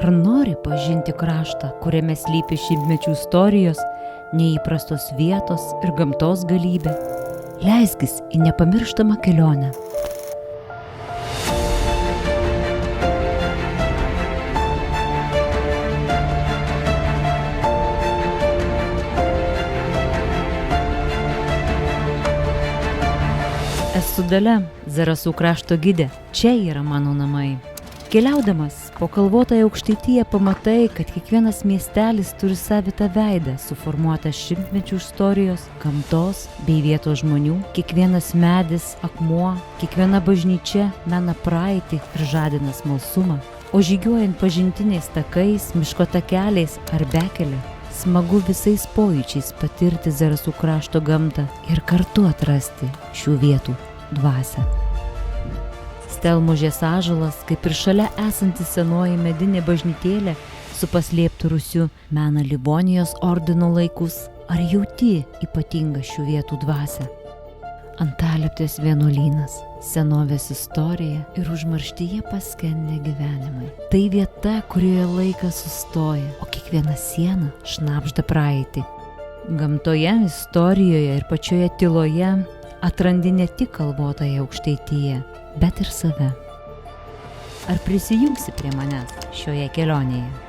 Ar nori pažinti kraštą, kuriame slypi šimtmečių istorijos, neįprastos vietos ir gamtos galybė? Leiskis į nepamirštamą kelionę. Esu Dalia, Zarasų krašto gidė. Čia yra mano namai. Keliaudamas po kalvotąją Aukštaitiją pamatai, kad kiekvienas miestelis turi savitą veidą, suformuotą šimtmečių istorijos, gamtos bei vietos žmonių. Kiekvienas medis, akmuo, kiekviena bažnyčia mena praeitį ir žadina smalsumą. O žygiuojant pažintiniais takais, miško takeliais ar bekele, smagu visais pojūčiais patirti Zarasų krašto gamtą ir kartu atrasti šių vietų dvasią. Stelmužės ąžuolas, kaip ir šalia esanti senoji medinė bažnytėlė su paslėptu rūsiu, mena Livonijos ordino laikus. Ar jauti ypatingą šių vietų dvasią? Antalieptės vienuolynas, senovės istorija ir užmarštyje paskendę gyvenimai. Tai vieta, kurioje laikas sustoja, o kiekviena siena šnabžda praeitį. Gamtoje, istorijoje ir pačioje tyloje atrandi ne tik kalvotąją Aukštaitiją, bet ir save. Ar prisijungsi prie manęs šioje kelionėje?